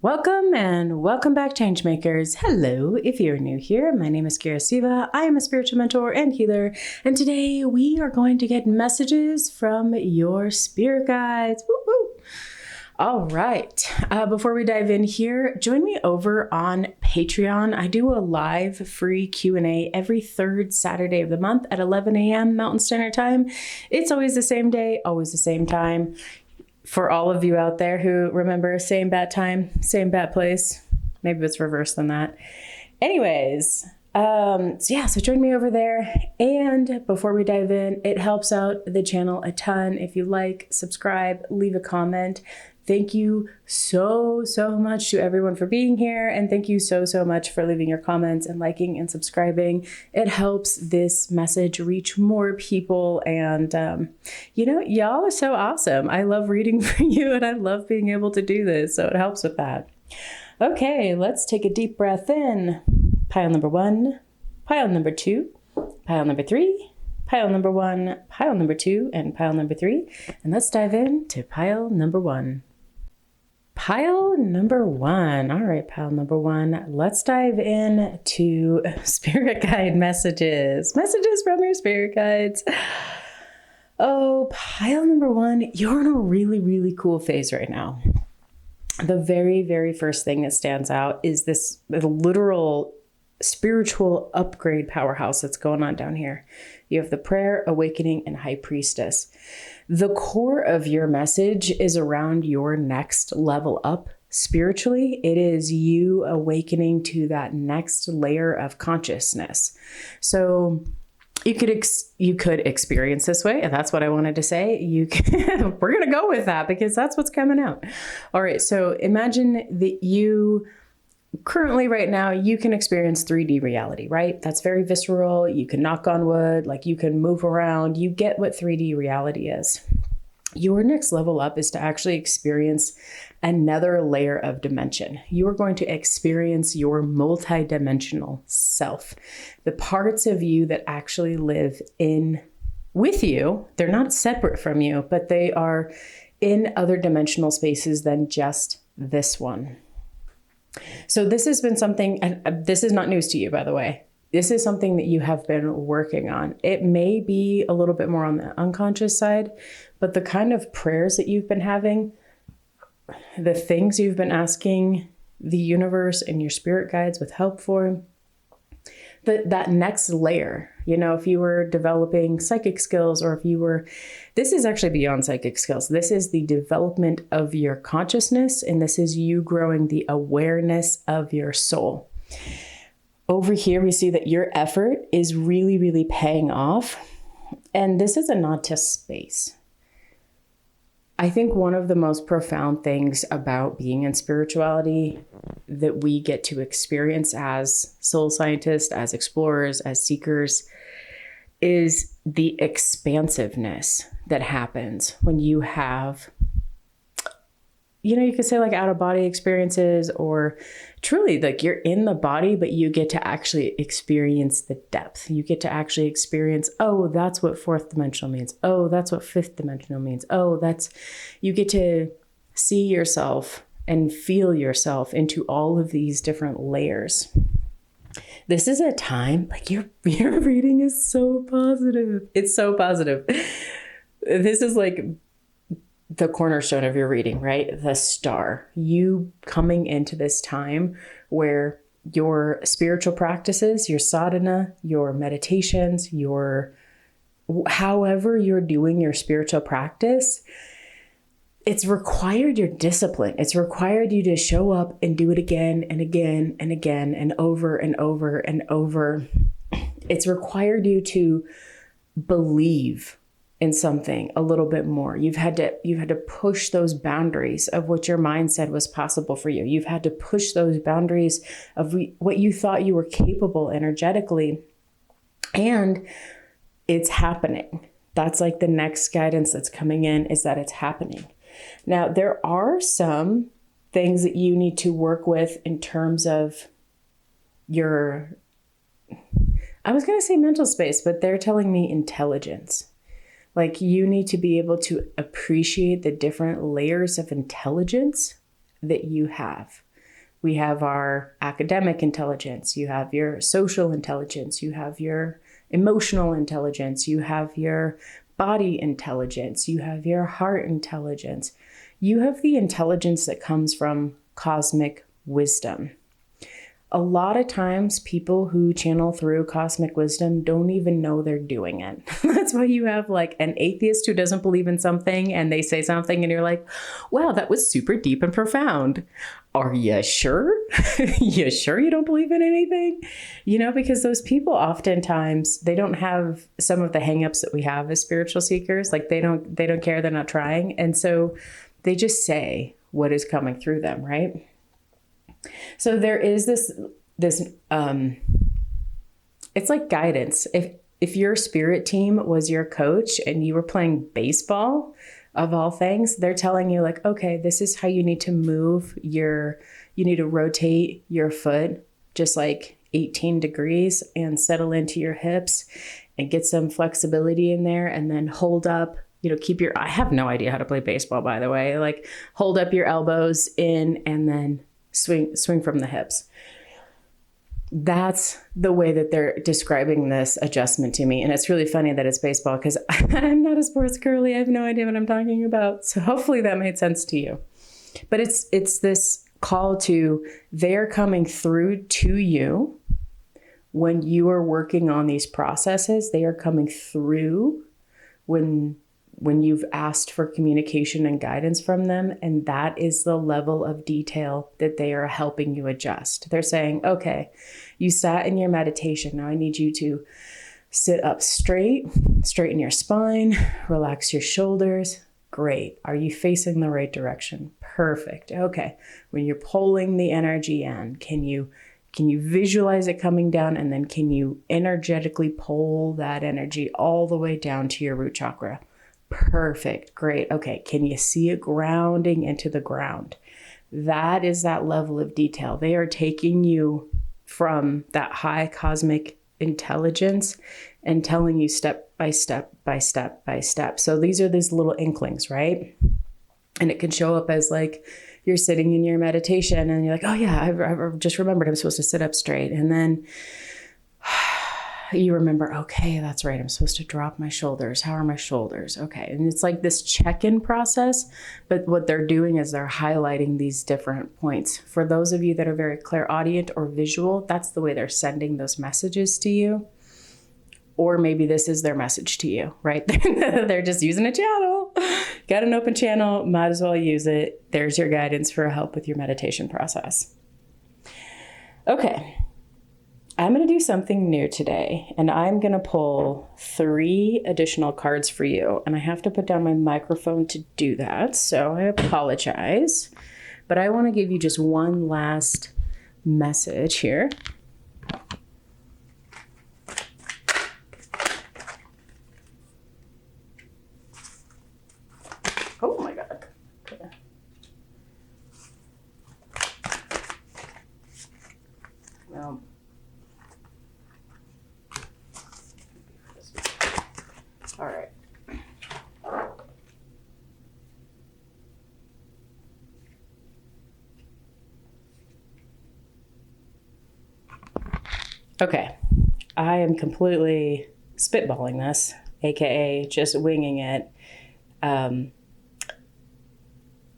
Welcome and welcome back, Changemakers. Hello, if you're new here, my name is Kyra Siva. I am a spiritual mentor and healer, and today we are going to get messages from your spirit guides. Woo woo! All right, before we dive in here, join me over on Patreon. I do a live free Q&A every third Saturday of the month at 11 a.m. Mountain Standard Time. It's always the same day, always the same time. For all of you out there who remember same bat time, same bat place, maybe it's reversed than that. Anyways, so join me over there. And before we dive in, it helps out the channel a ton. If you like, subscribe, leave a comment. Thank you so much to everyone for being here. And thank you so much for leaving your comments and liking and subscribing. It helps this message reach more people. And, y'all are so awesome. I love reading for you and I love being able to do this. So it helps with that. Okay, let's take a deep breath in. Pile number 1, pile number 2, pile number 3, pile number 1, pile number 2, and pile number 3. And let's dive into pile number 1. Pile number 1. All right, pile number 1. Let's dive in to spirit guide messages. Messages from your spirit guides. Oh, pile number 1. You're in a really cool phase right now. The very first thing that stands out is this literal spiritual upgrade powerhouse that's going on down here. You have the prayer, awakening, and high priestess. The core of your message is around your next level up spiritually. It is you awakening to that next layer of consciousness. So you could experience this way, and that's what I wanted to say. We're going to go with that because that's what's coming out. All right. So imagine that you currently right now, you can experience 3D reality, right? That's very visceral. You can knock on wood, like you can move around. You get what 3D reality is. Your next level up is to actually experience another layer of dimension. You are going to experience your multidimensional self, the parts of you that actually live in with you. They're not separate from you, but they are in other dimensional spaces than just this one. So this has been something, and this is not news to you, by the way. This is something that you have been working on. It may be a little bit more on the unconscious side, but the kind of prayers that you've been having, the things you've been asking the universe and your spirit guides with help for, that next layer, if you were developing psychic skills, or this is actually beyond psychic skills. This is the development of your consciousness, and this is you growing the awareness of your soul. Over here, we see that your effort is really paying off. And this is a nod to space. I think one of the most profound things about being in spirituality that we get to experience as soul scientists, as explorers, as seekers, is the expansiveness that happens when you have, you could say like out of body experiences, or truly like you're in the body, but you get to actually experience the depth. You get to actually experience, oh, that's what fourth dimensional means. Oh, that's what fifth dimensional means. Oh, you get to see yourself and feel yourself into all of these different layers. This is a time, like your reading is so positive. It's so positive. This is like the cornerstone of your reading, right? The star. You coming into this time where your spiritual practices, your sadhana, your meditations, however you're doing your spiritual practice, it's required your discipline. It's required you to show up and do it again and again and again and over and over and over. It's required you to believe in something a little bit more. You've had to push those boundaries of what your mind said was possible for you. You've had to push those boundaries of what you thought you were capable energetically. And it's happening. That's like the next guidance that's coming in, is that it's happening. Now, there are some things that you need to work with in terms of your, I was going to say mental space, but they're telling me intelligence. Like you need to be able to appreciate the different layers of intelligence that you have. We have our academic intelligence, you have your social intelligence, you have your emotional intelligence, you have your body intelligence, you have your heart intelligence. You have the intelligence that comes from cosmic wisdom. A lot of times people who channel through cosmic wisdom don't even know they're doing it. That's why you have like an atheist who doesn't believe in something and they say something and you're like, wow, that was super deep and profound. Are you sure? You sure you don't believe in anything? Because those people oftentimes, they don't have some of the hangups that we have as spiritual seekers. Like they don't care, they're not trying. And so they just say what is coming through them, right? So there is this it's like guidance. If your spirit team was your coach and you were playing baseball, of all things, they're telling you like, okay, this is how you need to move you need to rotate your foot just like 18 degrees and settle into your hips and get some flexibility in there, and then hold up, I have no idea how to play baseball, by the way, like hold up your elbows in and then swing from the hips. That's the way that they're describing this adjustment to me. And it's really funny that it's baseball because I'm not a sports girly. I have no idea what I'm talking about. So hopefully that made sense to you. But it's this call to, they're coming through to you when you are working on these processes. They are coming through when you've asked for communication and guidance from them. And that is the level of detail that they are helping you adjust. They're saying, okay, you sat in your meditation. Now I need you to sit up straight, straighten your spine, relax your shoulders. Great. Are you facing the right direction? Perfect. Okay. When you're pulling the energy in, can you visualize it coming down? And then can you energetically pull that energy all the way down to your root chakra? Perfect. Great. Okay. Can you see it grounding into the ground? That is that level of detail. They are taking you from that high cosmic intelligence and telling you step by step by step by step. So these are these little inklings, right? And it can show up as like you're sitting in your meditation and you're like, oh yeah, I've just remembered I'm supposed to sit up straight. And then you remember, okay, that's right, I'm supposed to drop my shoulders. How are my shoulders? Okay. And it's like this check-in process, but what they're doing is they're highlighting these different points. For those of you that are very clairaudient or visual, that's the way they're sending those messages to you. Or maybe this is their message to you, right? They're just using a channel. Got an open channel, might as well use it. There's your guidance for help with your meditation process. Okay. I'm going to do something new today, and I'm going to pull 3 additional cards for you. And I have to put down my microphone to do that, so I apologize. But I want to give you just one last message here. Oh my God. Okay. Well. All right. Okay. I am completely spitballing this, aka just winging it. And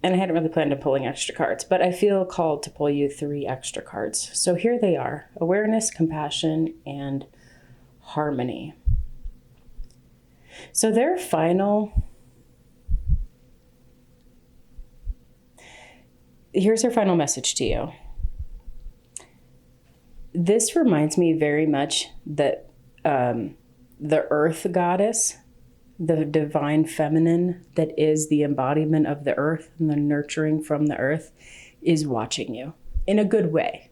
I hadn't really planned on pulling extra cards, but I feel called to pull you 3 extra cards. So here they are: awareness, compassion, and harmony. So here's their final message to you. This reminds me very much that the earth goddess, the divine feminine that is the embodiment of the earth and the nurturing from the earth, is watching you in a good way,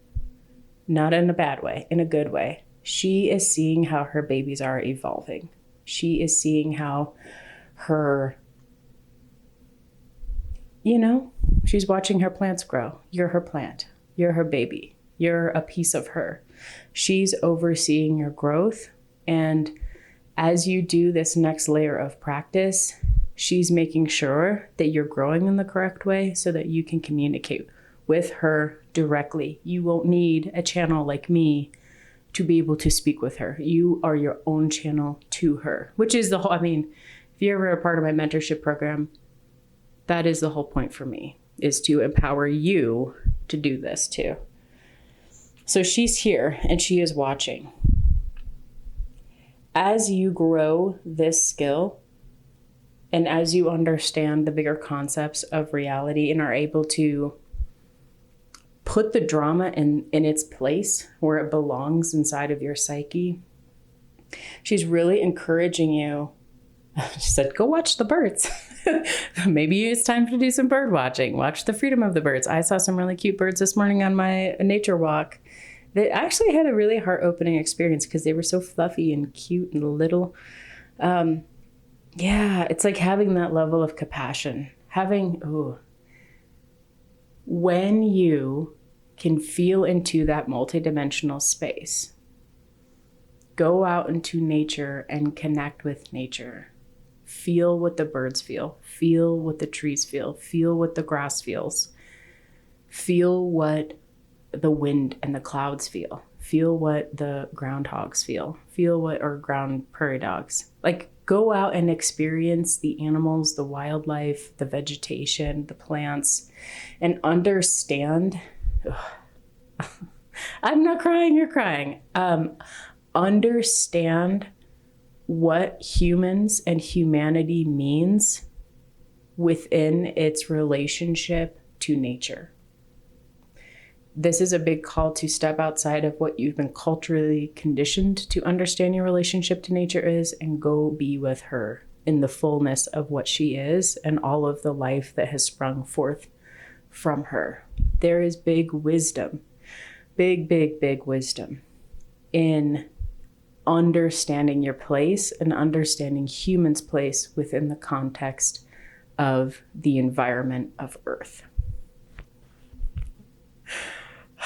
not in a bad way, in a good way. She is seeing how her babies are evolving. She is seeing how she's watching her plants grow. You're her plant. You're her baby. You're a piece of her. She's overseeing your growth. And as you do this next layer of practice, she's making sure that you're growing in the correct way so that you can communicate with her directly. You won't need a channel like me to be able to speak with her. You are your own channel to her, which is the whole, I mean, if you're ever a part of my mentorship program, that is the whole point for me, is to empower you to do this too. So she's here and she is watching. As you grow this skill and as you understand the bigger concepts of reality and are able to put the drama in its place where it belongs inside of your psyche, she's really encouraging you. She said, go watch the birds. Maybe it's time to do some bird watching. Watch the freedom of the birds. I saw some really cute birds this morning on my nature walk. They actually had a really heart-opening experience because they were so fluffy and cute and little. Yeah, it's like having that level of compassion. When you can feel into that multidimensional space, go out into nature and connect with nature. Feel what the birds feel. Feel what the trees feel. Feel what the grass feels. Feel what the wind and the clouds feel. Feel what the groundhogs feel. Or ground prairie dogs. Like, go out and experience the animals, the wildlife, the vegetation, the plants, and understand. I'm not crying, you're crying. Understand what humans and humanity means within its relationship to nature. This is a big call to step outside of what you've been culturally conditioned to understand your relationship to nature is, and go be with her in the fullness of what she is and all of the life that has sprung forth from her. There is big wisdom, big wisdom in understanding your place and understanding humans' place within the context of the environment of Earth.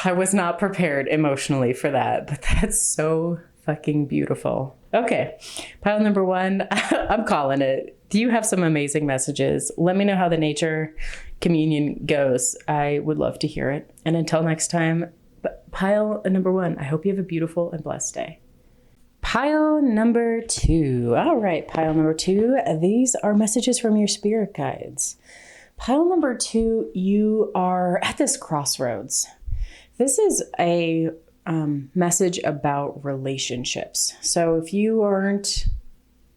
I was not prepared emotionally for that, but that's so fucking beautiful. Okay, pile number 1, I'm calling it. Do you have some amazing messages? Let me know how the nature communion goes. I would love to hear it. And until next time, pile number 1, I hope you have a beautiful and blessed day. Pile number 2. All right, pile number 2. These are messages from your spirit guides. Pile number 2, you are at this crossroads. This is a message about relationships. So if you aren't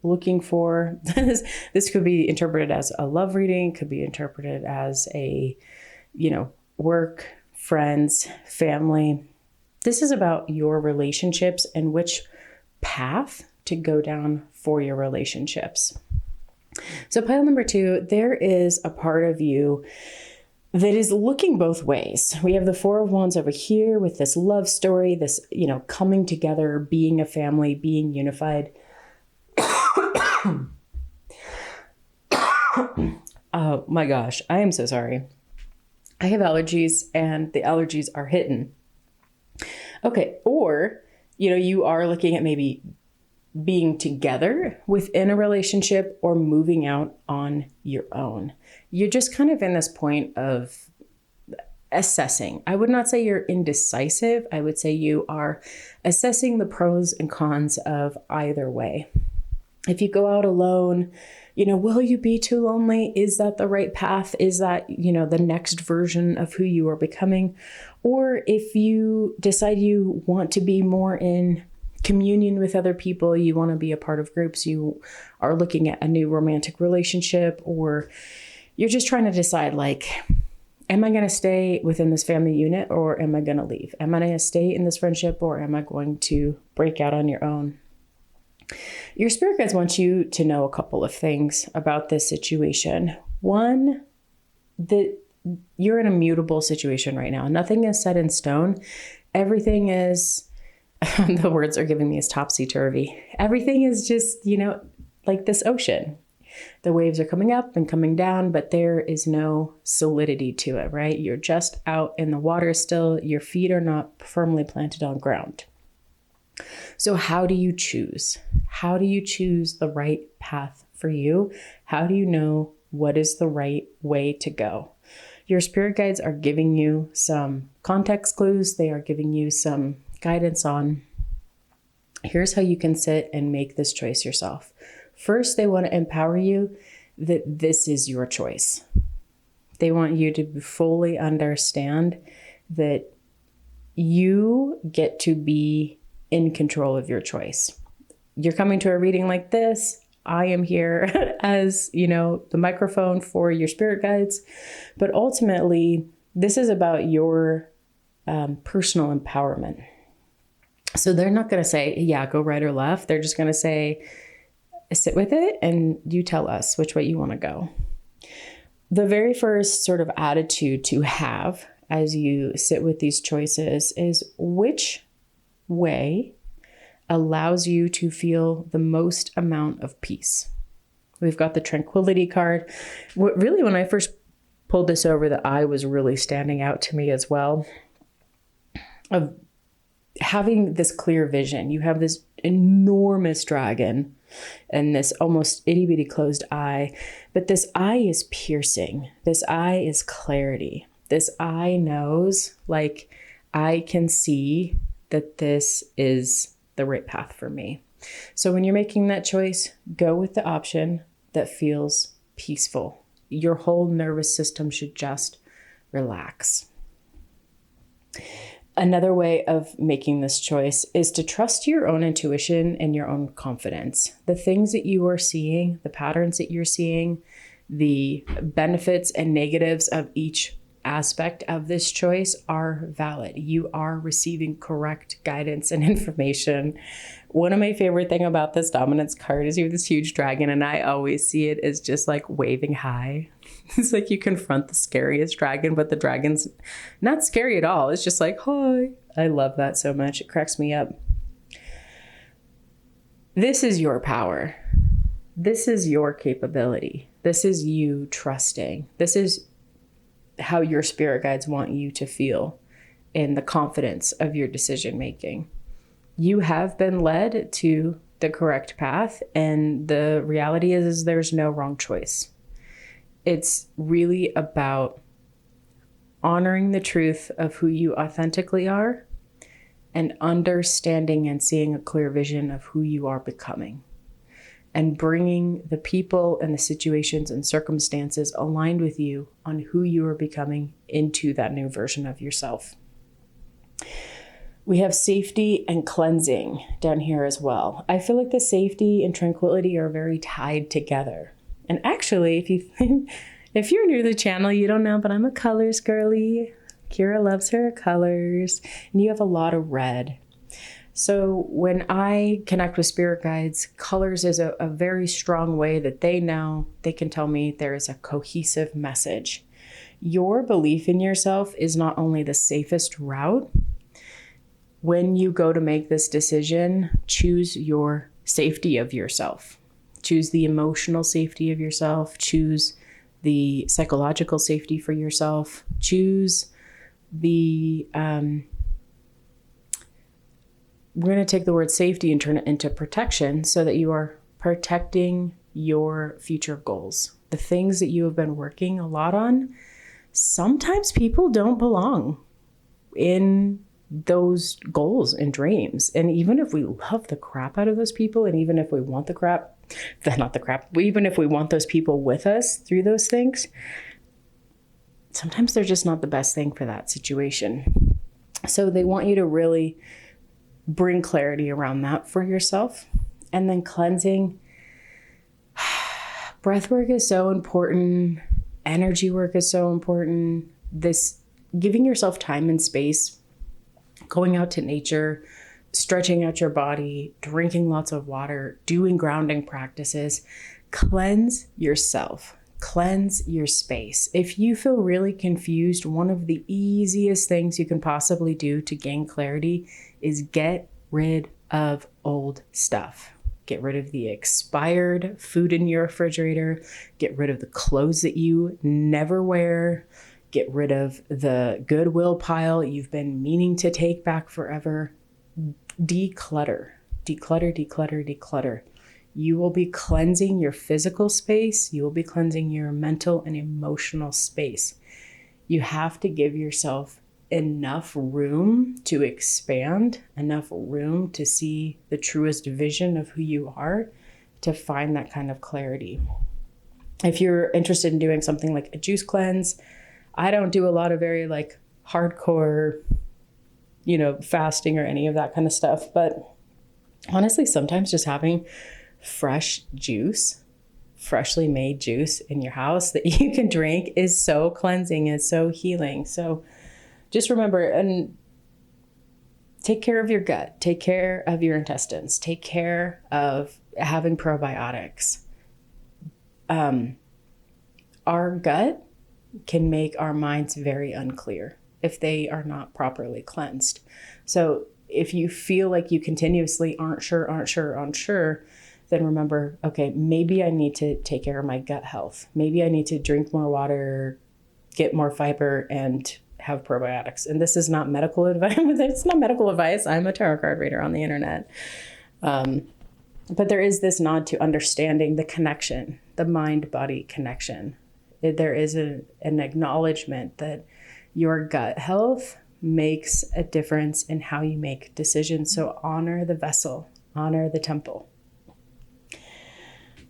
looking for this could be interpreted as a love reading, could be interpreted as a, work, friends, family. This is about your relationships and which path to go down for your relationships. So pile number 2, there is a part of you that is looking both ways. We have the 4 of Wands over here with this love story, this, coming together, being a family, being unified. Oh my gosh, I am so sorry. I have allergies and the allergies are hitting. Okay, or, you are looking at maybe being together within a relationship or moving out on your own. You're just kind of in this point of assessing. I would not say you're indecisive. I would say you are assessing the pros and cons of either way. If you go out alone, will you be too lonely? Is that the right path? Is that, the next version of who you are becoming? Or if you decide you want to be more in communion with other people, you want to be a part of groups, you are looking at a new romantic relationship, or you're just trying to decide, am I going to stay within this family unit or am I going to leave? Am I going to stay in this friendship or am I going to break out on your own? Your spirit guides want you to know a couple of things about this situation. One, that you're in a mutable situation right now. Nothing is set in stone. Everything is, the words are giving me is topsy-turvy. Everything is just, like this ocean. The waves are coming up and coming down, but there is no solidity to it, right? You're just out in the water still. Your feet are not firmly planted on ground. So how do you choose? How do you choose the right path for you? How do you know what is the right way to go? Your spirit guides are giving you some context clues. They are giving you some guidance on here's how you can sit and make this choice yourself. First, they want to empower you that this is your choice. They want you to fully understand that you get to be in control of your choice. You're coming to a reading like this. I am here as, the microphone for your spirit guides. But ultimately, this is about your personal empowerment. So they're not going to say, yeah, go right or left. They're just going to say, sit with it and you tell us which way you want to go. The very first sort of attitude to have as you sit with these choices is which way allows you to feel the most amount of peace. We've got the tranquility card. Really, when I first pulled this over, the eye was really standing out to me as well of having this clear vision. You have this enormous dragon and this almost itty bitty closed eye, but this eye is piercing. This eye is clarity. This eye knows, like, I can see that this is the right path for me. So when you're making that choice, go with the option that feels peaceful. Your whole nervous system should just relax. Another way of making this choice is to trust your own intuition and your own confidence. The things that you are seeing, the patterns that you're seeing, the benefits and negatives of each aspect of this choice are valid. You are receiving correct guidance and information. One of my favorite thing about this dominance card is you have this huge dragon, and I always see it as just like waving high. It's like you confront the scariest dragon, but the dragon's not scary at all. It's just like, hi. I love that so much. It cracks me up. This is your power. This is your capability. This is you trusting. This is how your spirit guides want you to feel in the confidence of your decision making. You have been led to the correct path, and the reality is there's no wrong choice. It's really about honoring the truth of who you authentically are and understanding and seeing a clear vision of who you are becoming, and bringing the people and the situations and circumstances aligned with you on who you are becoming into that new version of yourself. We have safety and cleansing down here as well. I feel like the safety and tranquility are very tied together. And actually, if you're new to the channel, you don't know, but I'm a colors girly. Kyra loves her colors, and you have a lot of red. So when I connect with spirit guides, colors is a very strong way that they know, they can tell me there is a cohesive message. Your belief in yourself is not only the safest route. When you go to make this decision, choose your safety of yourself. Choose the emotional safety of yourself. Choose the psychological safety for yourself. Choose the... We're going to take the word safety and turn it into protection so that you are protecting your future goals. The things that you have been working a lot on, sometimes people don't belong in those goals and dreams. And even if we love the crap out of those people, and even if we want even if we want those people with us through those things, sometimes they're just not the best thing for that situation. So they want you to really bring clarity around that for yourself. And then cleansing. Breath work is so important. Energy work is so important. This giving yourself time and space, going out to nature, stretching out your body, drinking lots of water, doing grounding practices. Cleanse yourself. Cleanse your space. If you feel really confused, one of the easiest things you can possibly do to gain clarity is get rid of old stuff. Get rid of the expired food in your refrigerator. Get rid of the clothes that you never wear. Get rid of the Goodwill pile you've been meaning to take back forever. Declutter, declutter, declutter, declutter. You will be cleansing your physical space. You will be cleansing your mental and emotional space. You have to give yourself enough room to expand, enough room to see the truest vision of who you are, to find that kind of clarity. If you're interested in doing something like a juice cleanse, I don't do a lot of very like hardcore, fasting or any of that kind of stuff. But honestly, sometimes just having fresh juice, freshly made juice in your house that you can drink is so cleansing, is so healing. So just remember, and take care of your gut, take care of your intestines, take care of having probiotics. Our gut can make our minds very unclear if they are not properly cleansed. So if you feel like you continuously aren't sure, then remember, okay, maybe I need to take care of my gut health. Maybe I need to drink more water, get more fiber, and have probiotics. And this is not medical advice. It's not medical advice. I'm a tarot card reader on the internet. But there is this nod to understanding the connection, the mind-body connection. There is an acknowledgement that your gut health makes a difference in how you make decisions. So honor the vessel, honor the temple.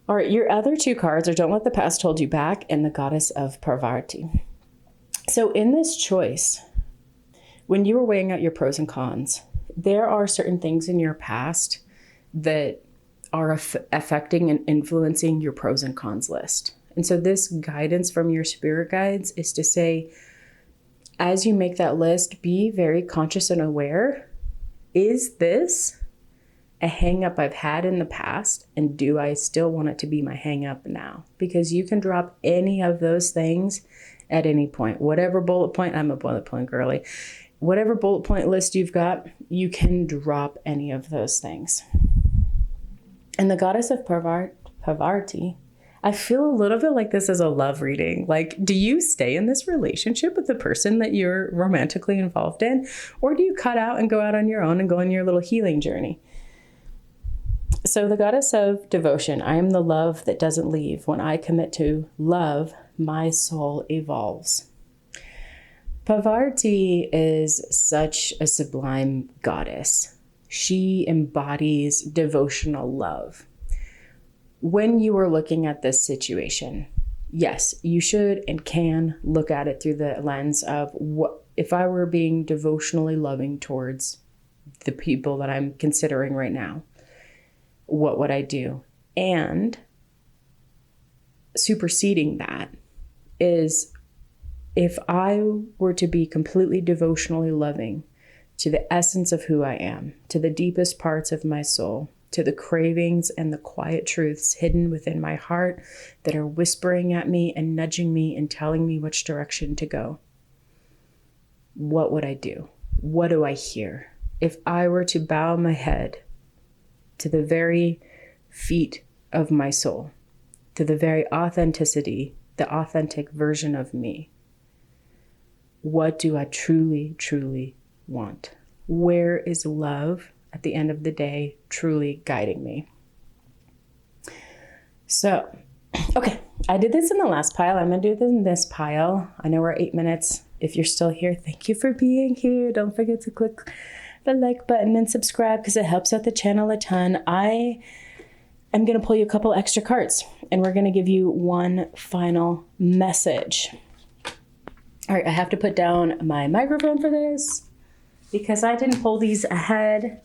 All right, your other two cards are Don't Let the Past Hold You Back and the Goddess of Parvati. So in this choice, when you were weighing out your pros and cons, there are certain things in your past that are affecting and influencing your pros and cons list. And so this guidance from your spirit guides is to say, as you make that list, be very conscious and aware. Is this a hang up I've had in the past? And do I still want it to be my hang up now? Because you can drop any of those things at any point. Whatever bullet point, I'm a bullet point girly. Whatever bullet point list you've got, you can drop any of those things. And the Goddess of Parvati, I feel a little bit like this is a love reading. Like, do you stay in this relationship with the person that you're romantically involved in? Or do you cut out and go out on your own and go on your little healing journey? So the Goddess of Devotion, I am the love that doesn't leave. When I commit to love, my soul evolves. Parvati is such a sublime goddess. She embodies devotional love. When you are looking at this situation, yes, you should and can look at it through the lens of what if I were being devotionally loving towards the people that I'm considering right now, what would I do? And superseding that is, if I were to be completely devotionally loving to the essence of who I am, to the deepest parts of my soul, to the cravings and the quiet truths hidden within my heart that are whispering at me and nudging me and telling me which direction to go, what would I do? What do I hear? If I were to bow my head to the very feet of my soul, to the very authenticity, the authentic version of me, what do I truly, truly want? Where is love at the end of the day truly guiding me? So, okay, I did this in the last pile. I'm going to do this in this pile. I know we're at 8 minutes. If you're still here, thank you for being here. Don't forget to click the like button and subscribe because it helps out the channel a ton. I am going to pull you a couple extra cards and we're going to give you one final message. All right, I have to put down my microphone for this because I didn't pull these ahead.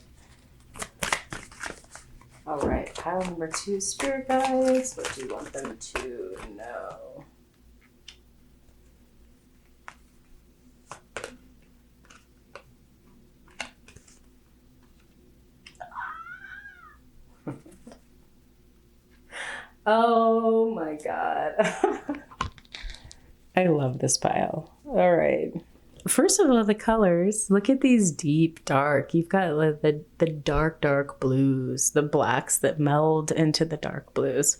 All right, pile number 2, spirit guides. What do you want them to know? Oh my God. I love this pile. All right. First of all, the colors. Look at these deep, dark. You've got the dark blues, the blacks that meld into the dark blues.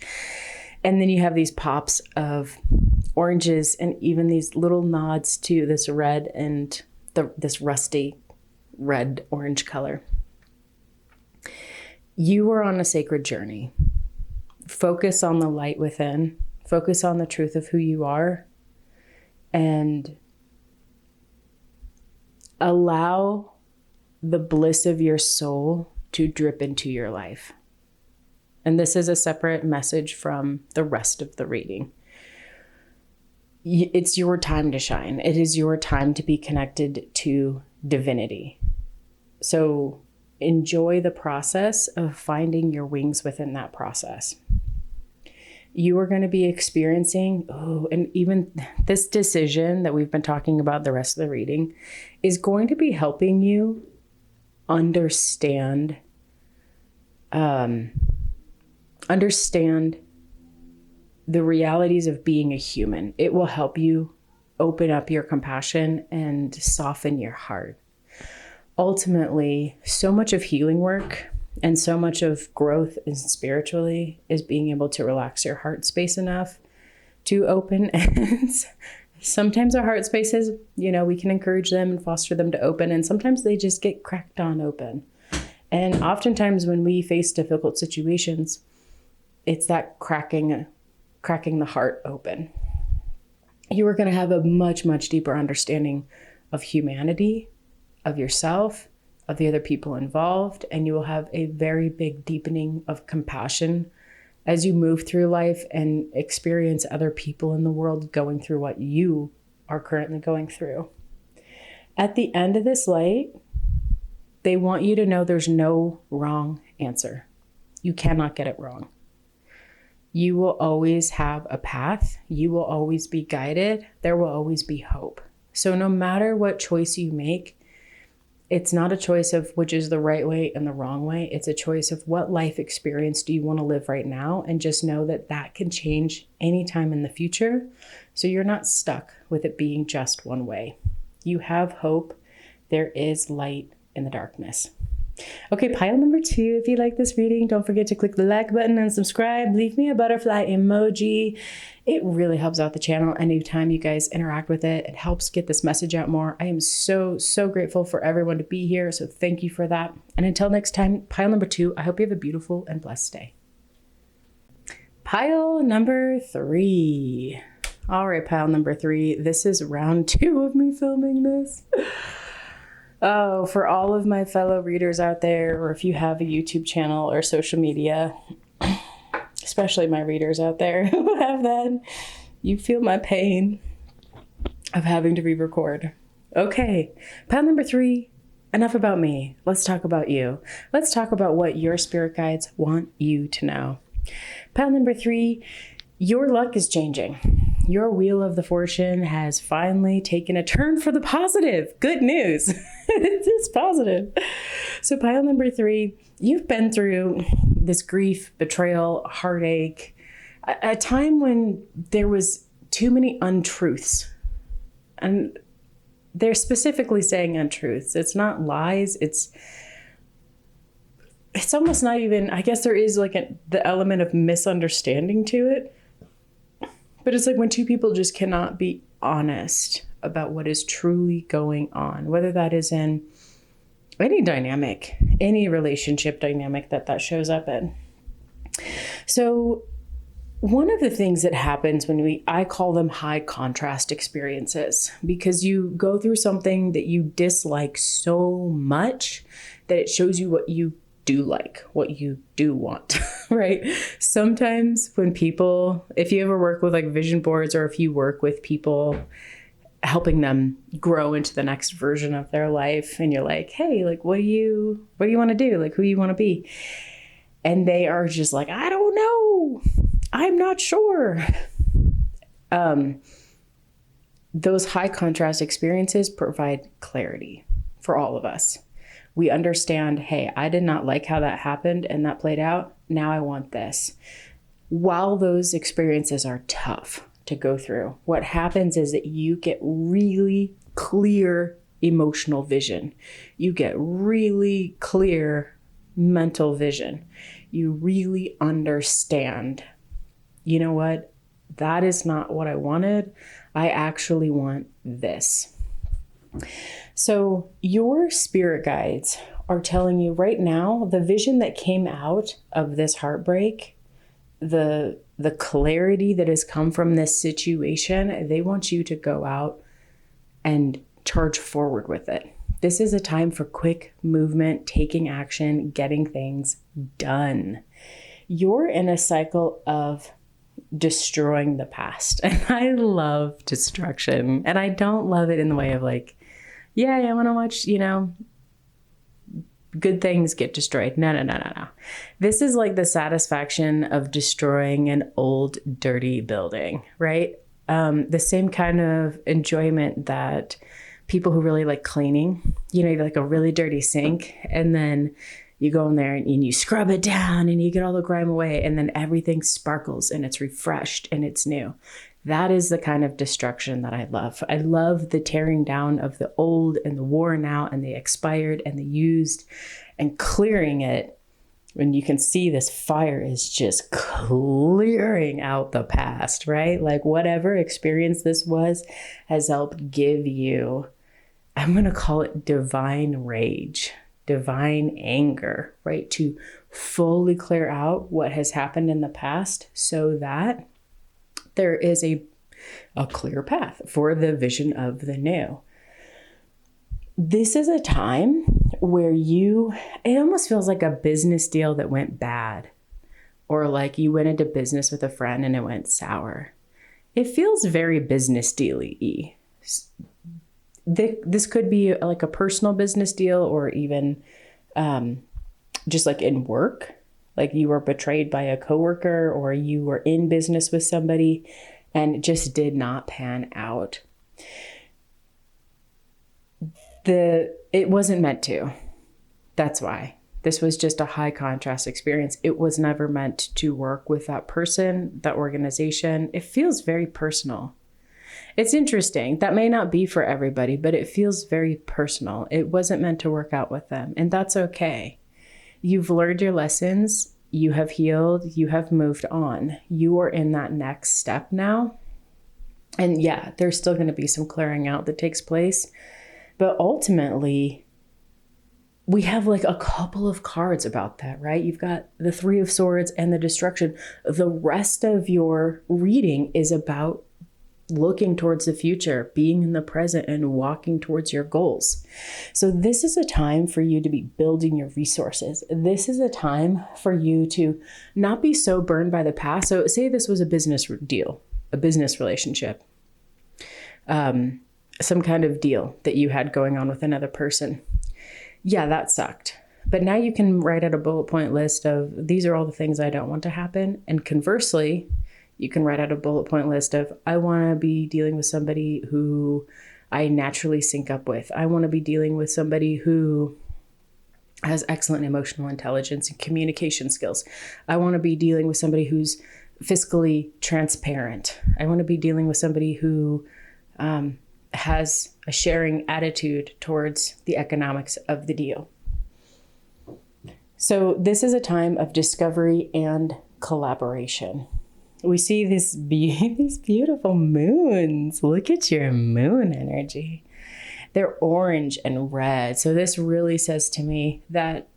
And then you have these pops of oranges and even these little nods to this red and this rusty red orange color. You are on a sacred journey. Focus on the light within. Focus on the truth of who you are. And allow the bliss of your soul to drip into your life. And this is a separate message from the rest of the reading. It's your time to shine. It is your time to be connected to divinity. So enjoy the process of finding your wings within that process. You are going to be experiencing, and even this decision that we've been talking about the rest of the reading is going to be helping you understand the realities of being a human. It will help you open up your compassion and soften your heart. Ultimately, so much of healing work and so much of growth spiritually is being able to relax your heart space enough to open. And sometimes our heart spaces, we can encourage them and foster them to open. And sometimes they just get cracked on open. And oftentimes when we face difficult situations, it's that cracking the heart open. You are going to have a much, much deeper understanding of humanity, of yourself, of the other people involved, and you will have a very big deepening of compassion as you move through life and experience other people in the world going through what you are currently going through. At the end of this light, they want you to know there's no wrong answer. You cannot get it wrong. You will always have a path. You will always be guided. There will always be hope. So no matter what choice you make, it's not a choice of which is the right way and the wrong way. It's a choice of what life experience do you want to live right now, and just know that that can change anytime in the future. So you're not stuck with it being just one way. You have hope. There is light in the darkness. Okay, pile number 2. If you like this reading, don't forget to click the like button and subscribe. Leave me a butterfly emoji. It really helps out the channel. Anytime you guys interact with it, it helps get this message out more. I am so, so grateful for everyone to be here. So thank you for that. And until next time, pile number 2, I hope you have a beautiful and blessed day. Pile number 3. All right, pile number 3. This is round 2 of me filming this. Oh, for all of my fellow readers out there, or if you have a YouTube channel or social media, especially my readers out there who have that, you feel my pain of having to re-record. Okay, pile number 3, enough about me. Let's talk about you. Let's talk about what your spirit guides want you to know. Pile number 3, your luck is changing. Your wheel of the fortune has finally taken a turn for the positive. Good news. It's positive. So pile number 3, you've been through this grief, betrayal, heartache, a time when there was too many untruths. And they're specifically saying untruths. It's not lies. It's almost not even, I guess there is like the element of misunderstanding to it. But it's like when two people just cannot be honest about what is truly going on, whether that is in any dynamic, any relationship dynamic that shows up in. So one of the things that happens when I call them high contrast experiences, because you go through something that you dislike so much that it shows you what you do like, what you do want, right? Sometimes when people, if you ever work with like vision boards, or if you work with people helping them grow into the next version of their life, and you're like, hey, like, what do you want to do? Like, who you want to be? And they are just like, I don't know. I'm not sure. Those high contrast experiences provide clarity for all of us. We understand, hey, I did not like how that happened and that played out. Now I want this. While those experiences are tough to go through, what happens is that you get really clear emotional vision. You get really clear mental vision. You really understand, you know what? That is not what I wanted. I actually want this. So your spirit guides are telling you right now, the vision that came out of this heartbreak, the clarity that has come from this situation, they want you to go out and charge forward with it. This is a time for quick movement, taking action, getting things done. You're in a cycle of destroying the past. And I love destruction. And I don't love it in the way of like, yeah, I want to watch, good things get destroyed. No. This is like the satisfaction of destroying an old, dirty building, right? The same kind of enjoyment that people who really like cleaning, like a really dirty sink, and then you go in there and you scrub it down and you get all the grime away, and then everything sparkles and it's refreshed and it's new. That is the kind of destruction that I love. I love the tearing down of the old and the worn out and the expired and the used, and clearing it when you can see this fire is just clearing out the past, right? Like whatever experience this was has helped give you, I'm going to call it divine rage, divine anger, right? To fully clear out what has happened in the past so that there is a clear path for the vision of the new. This is a time where it almost feels like a business deal that went bad, or like you went into business with a friend and it went sour. It feels very business deal-y. This could be like a personal business deal, or even just like in work, like you were betrayed by a coworker, or you were in business with somebody and it just did not pan out. It wasn't meant to. That's why. This was just a high contrast experience. It was never meant to work with that person, that organization. It feels very personal. It's interesting. That may not be for everybody, but it feels very personal. It wasn't meant to work out with them, and that's okay. You've learned your lessons. You have healed. You have moved on. You are in that next step now. And yeah, there's still going to be some clearing out that takes place. But ultimately, we have like a couple of cards about that, right? You've got the Three of Swords and the destruction. The rest of your reading is about looking towards the future, being in the present, and walking towards your goals. So this is a time for you to be building your resources. This is a time for you to not be so burned by the past. So say this was a business deal, a business relationship, some kind of deal that you had going on with another person. Yeah, that sucked. But now you can write out a bullet point list of, these are all the things I don't want to happen. And conversely, you can write out a bullet point list of, I want to be dealing with somebody who I naturally sync up with. I want to be dealing with somebody who has excellent emotional intelligence and communication skills. I want to be dealing with somebody who's fiscally transparent. I want to be dealing with somebody who has a sharing attitude towards the economics of the deal. So this is a time of discovery and collaboration. We see these beautiful moons. Look at your moon energy. They're orange and red. So this really says to me that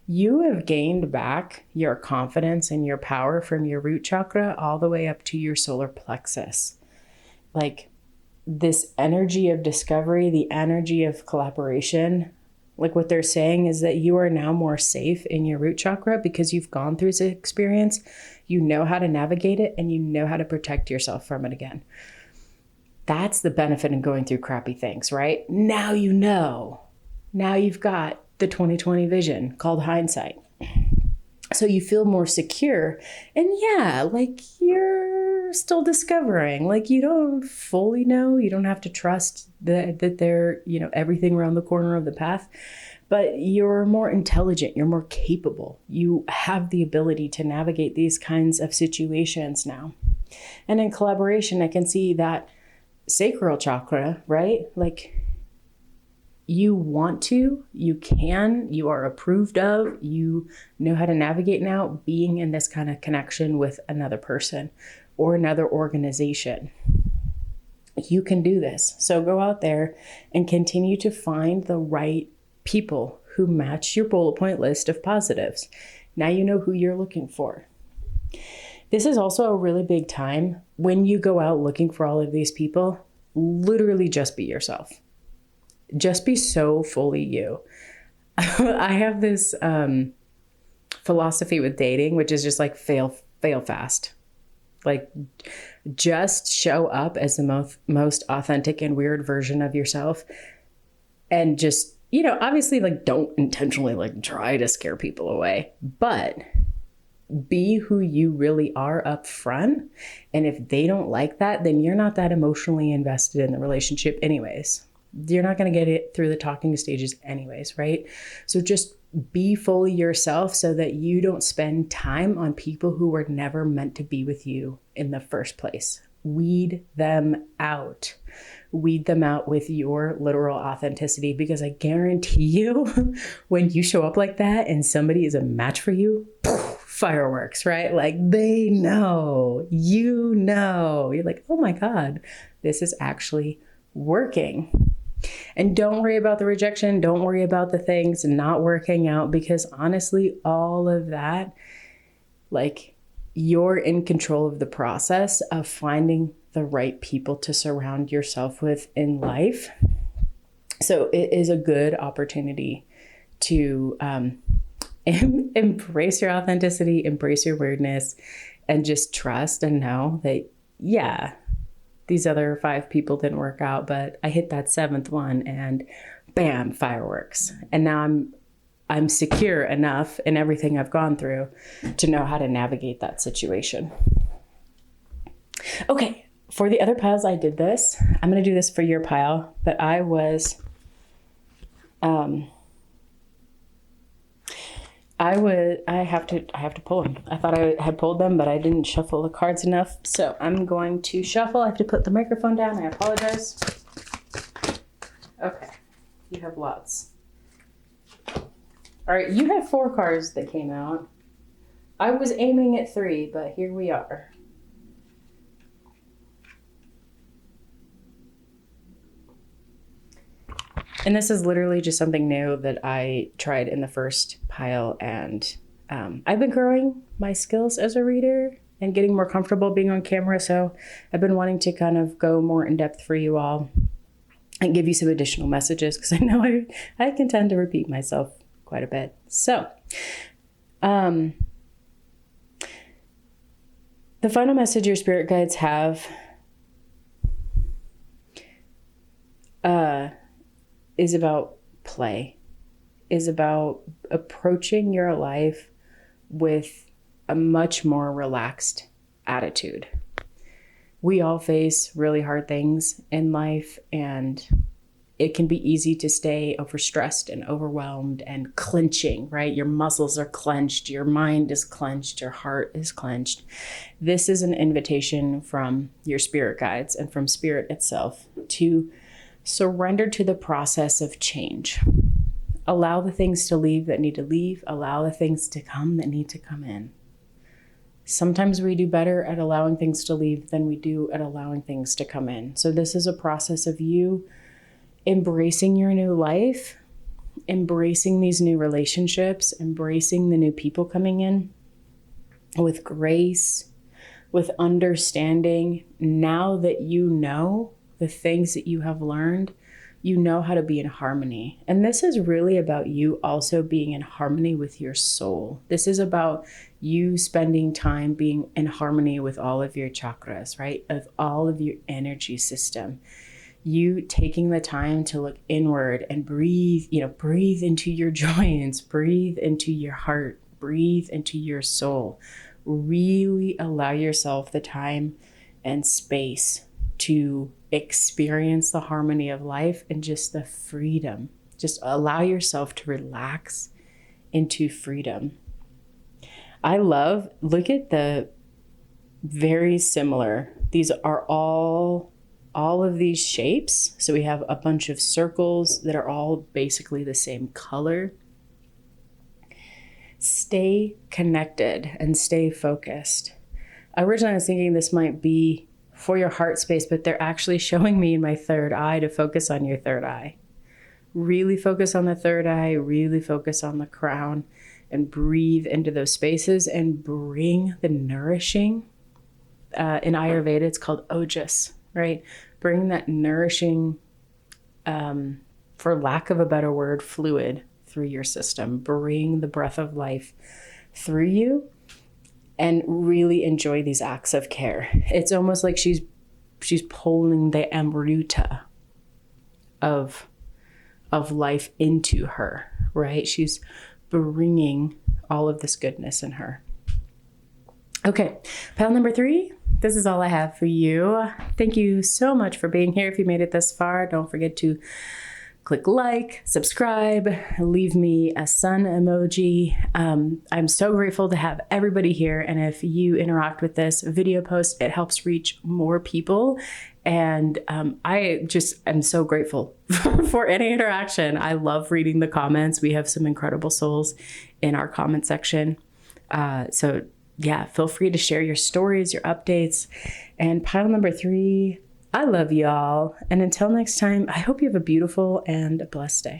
you have gained back your confidence and your power from your root chakra all the way up to your solar plexus. Like this energy of discovery, the energy of collaboration, like what they're saying is that you are now more safe in your root chakra because you've gone through this experience. You know how to navigate it and you know how to protect yourself from it again. That's the benefit in going through crappy things, right? Now you know. Now you've got the 2020 vision called hindsight. So you feel more secure. And yeah, like you're still discovering, like you don't fully know, you don't have to trust that they're, everything around the corner of the path, but you're more intelligent, you're more capable. You have the ability to navigate these kinds of situations now. And in collaboration, I can see that sacral chakra, right? Like you want to, you can, you are approved of, you know how to navigate now being in this kind of connection with another person or another organization. You can do this. So go out there and continue to find the right people who match your bullet point list of positives. Now you know who you're looking for. This is also a really big time when you go out looking for all of these people, literally just be yourself. just be so fully you. I have this philosophy with dating, which is just like fail fast. Like, just show up as the most authentic and weird version of yourself. And just, obviously, like, don't intentionally like try to scare people away, but be who you really are up front. And if they don't like that, then you're not that emotionally invested in the relationship anyways. You're not going to get it through the talking stages anyways, right? So just be fully yourself so that you don't spend time on people who were never meant to be with you in the first place. Weed them out. Weed them out with your literal authenticity, because I guarantee you when you show up like that and somebody is a match for you, fireworks, right? Like, they know, you're like, oh my God, this is actually working. And don't worry about the rejection. Don't worry about the things not working out, because honestly, all of that, like, you're in control of the process of finding the right people to surround yourself with in life. So it is a good opportunity to embrace your authenticity, embrace your weirdness, and just trust and know that, yeah, these other 5 people didn't work out, but I hit that 7th one and bam, fireworks. And now I'm secure enough in everything I've gone through to know how to navigate that situation. Okay, for the other piles, I did this. I'm going to do this for your pile, but I have to pull them. I thought I had pulled them, but I didn't shuffle the cards enough. So I'm going to shuffle. I have to put the microphone down. I apologize. Okay. You have lots. All right. You had 4 cards that came out. I was aiming at 3, but here we are. And this is literally just something new that I tried in the first pile. And I've been growing my skills as a reader and getting more comfortable being on camera. So I've been wanting to kind of go more in depth for you all and give you some additional messages, because I know I can tend to repeat myself quite a bit. So the final message your spirit guides have is about play, is about approaching your life with a much more relaxed attitude. We all face really hard things in life, and it can be easy to stay overstressed and overwhelmed and clenching, right? Your muscles are clenched, your mind is clenched, your heart is clenched. This is an invitation from your spirit guides and from spirit itself to surrender to the process of change. Allow the things to leave that need to leave. Allow the things to come that need to come in. Sometimes we do better at allowing things to leave than we do at allowing things to come in. So this is a process of you embracing your new life, embracing these new relationships, embracing the new people coming in with grace, with understanding. Now that you know the things that you have learned, you know how to be in harmony. And this is really about you also being in harmony with your soul. This is about you spending time being in harmony with all of your chakras, right? Of all of your energy system. You taking the time to look inward and breathe, breathe into your joints, breathe into your heart, breathe into your soul. Really allow yourself the time and space to experience the harmony of life and just the freedom. Just allow yourself to relax into freedom. Look at the very similar. These are all of these shapes. So we have a bunch of circles that are all basically the same color. Stay connected and stay focused. Originally, I was thinking this might be for your heart space, but they're actually showing me in my third eye to focus on your third eye. Really focus on the third eye, really focus on the crown, and breathe into those spaces and bring the nourishing. In Ayurveda, it's called ojas, right? Bring that nourishing for lack of a better word, fluid through your system. Bring the breath of life through you and really enjoy these acts of care. It's almost like she's pulling the amruta of life into her, right? She's bringing all of this goodness in her. Okay, pile number 3. This is all I have for you. Thank you so much for being here. If you made it this far, don't forget to click like, subscribe, leave me a sun emoji. I'm so grateful to have everybody here. And if you interact with this video post, it helps reach more people. And I just am so grateful for any interaction. I love reading the comments. We have some incredible souls in our comment section. So yeah, feel free to share your stories, your updates. And pile number 3, I love y'all. And until next time, I hope you have a beautiful and a blessed day.